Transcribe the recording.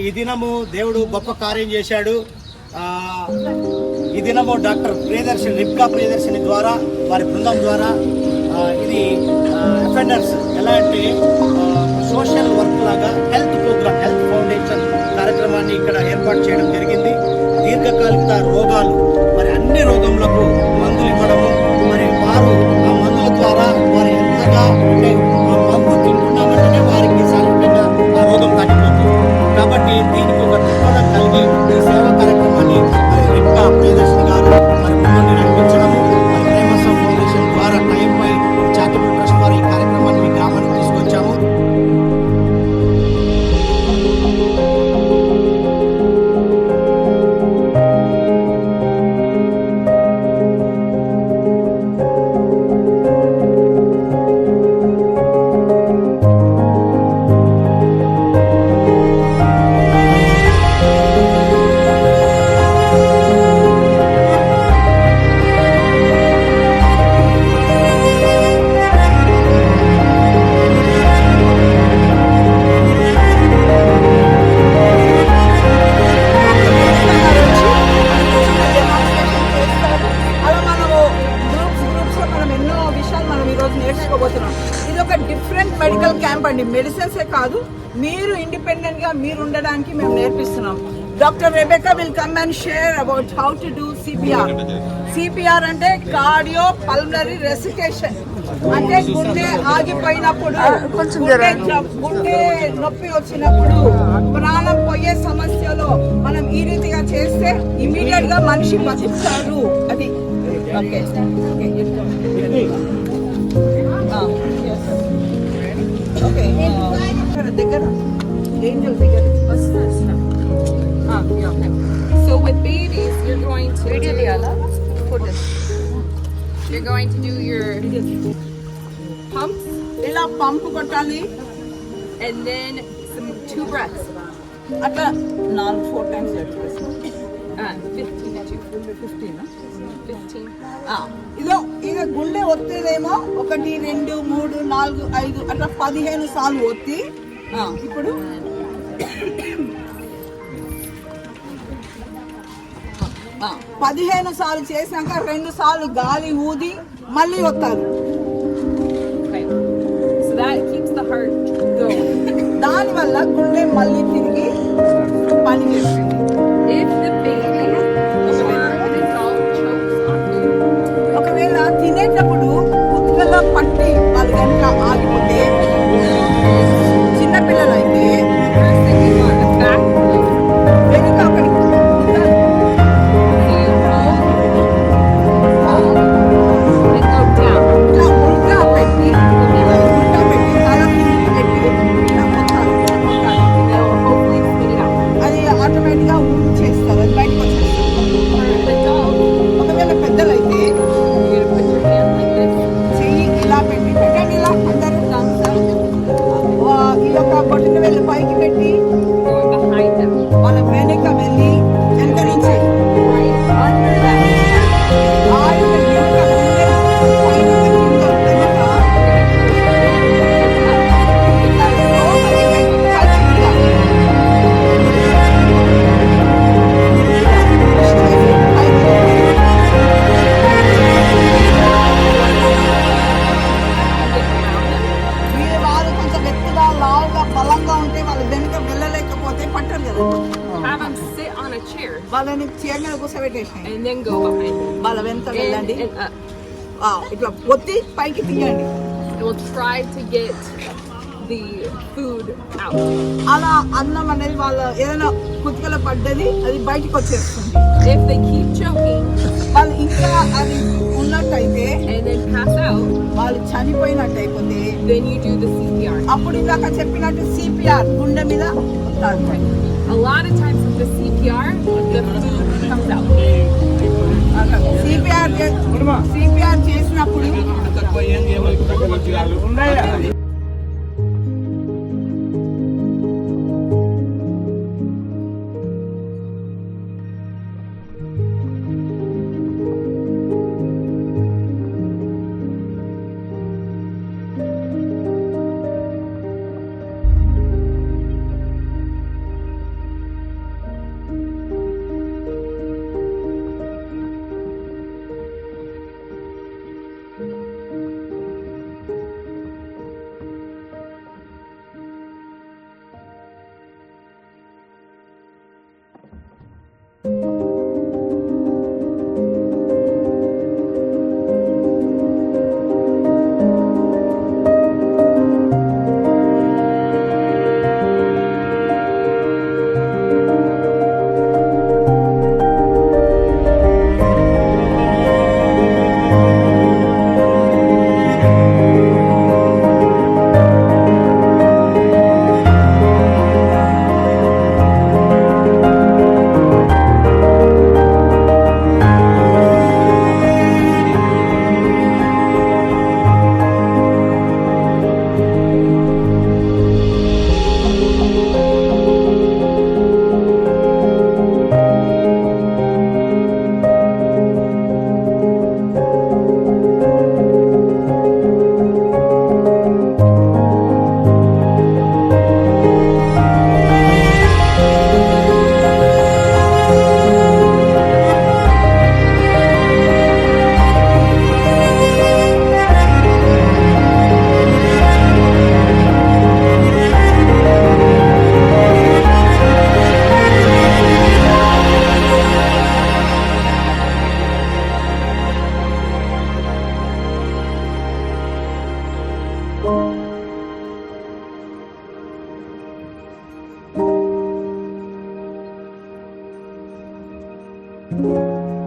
ఈ దినము దేవుడు గొప్ప కార్యం చేశాడు. ఈ దినము డాక్టర్ ప్రియదర్శిని, రిప్కా ప్రియదర్శిని ద్వారా, వారి బృందం ద్వారా ఇది అఫెండర్స్ ఎలా అంటే సోషల్ వర్క్ లాగా హెల్త్ ప్రోగ్రామ్, హెల్త్ ఫౌండేషన్ కార్యక్రమాన్ని ఇక్కడ ఏర్పాటు చేయడం జరిగింది. దీర్ఘకాలిక రోగాలు, మరి అన్ని రోగములకు మందులు ఇవ్వడము, మరి వారు ఆ మందుల ద్వారా వారు ఎంతగా అంటే మందు తింటున్నామంటేనే వారికి సాధారణంగా ఆ రోగం తగ్గిపోతుంది. కాబట్టి దీనికి ఒక దృక్పథం కలిగి ఈ సేవా కార్యక్రమాన్ని రిప్కా ప్రియదర్శిని గారు మరి ముందు నడిపించడము, మరి ప్రేమసం ఫౌండేషన్ ద్వారా టైం పై చారిటబుల్ ట్రస్ట్ ద్వారా ఈ కార్యక్రమాన్ని మీ గ్రామానికి తీసుకొచ్చాము. ఇది ఒక డిఫరెంట్ మెడికల్ క్యాంప్ అండి. మెడిసిన్సే కాదు, మీరు ఇండిపెండెంట్ గా మీరు ఉండడానికి మేము నేర్పిస్తున్నాం. Doctor Rebecca will come and share about how to do CPR. CPR అంటే కార్డియో పల్మనరీ రెసిటేషన్, అంటే గుండె ఆగిపోయినప్పుడు, గుండె నొప్పి వచ్చినప్పుడు, ప్రాణం పోయే సమస్యలో మనం ఈ రీతిగా చేస్తే ఇమీడియట్ గా మనిషి బతుకుతారు. అది ఓకే. దగ్గర ఏంజల్ దగ్గర. So with babies, you're going to do your pumps. ఇలా పంపు కొట్టాలి, and then 2 breaths. అట్లా 4 times 15. ఇదో ఇక గుండె ఒత్తేదేమో 1 2 3 4 5 అట్లా 15 సార్లు ఒత్తి, ఇప్పుడు 15 సార్లు చేసినాక 2 సార్లు గాలి ఊది మళ్ళీ ఒత్తాలి. So that keeps the heart going. దాని వల్ల గుండె మళ్ళీ తిరిగి పని చేస్తుంది. If the baby ఒకవేళ తినేటప్పుడు కుక్కలో పట్టి వాళ్ళు కనుక ఆగిపోతే, చిన్నపిల్లలు అయితే వెనుక అక్కడికి ఇట్లా ఉల్టా పెట్టి తల కిందికి పెట్టి ఇలా కొట్టాలి. అది ఆటోమేటిక్గా చేస్తారు, అది బయటకు వచ్చేస్తారు. ఒకవేళ పెద్దలైతే చెయ్యి ఇలా పెట్టి పెట్టండి, ఇలా అందరూ ఈ యొక్క బొట్టును వెళ్ళి పైకి పెట్టి వాళ్ళ వెనక వెళ్ళి వెనక నుంచి వాళ్ళని చైర్ మీద కూర్చోబెట్టేసి and then go behind them. వాళ్ళ వెనక వెళ్ళండి, And up. ఇట్లా ఒత్తి పైకి తీయండి. And we'll try to get the food out. అలా అన్నం అనేది వాళ్ళ ఏదైనా కుతికలో పడ్డది అది బయటకు వచ్చేస్తుంది. If they keep choking వాళ్ళు ఇంకా అది ఉన్నట్టయితే and then pass out, వాళ్ళు చనిపోయినట్టు అయిపోతే then you do the CPR. అప్పుడు ఇందాక చెప్పినట్టు సిపిఆర్ గుండె మీద ఉంటారు. A lot of times with the CPR, the food comes out. CPR చేసినప్పుడు you.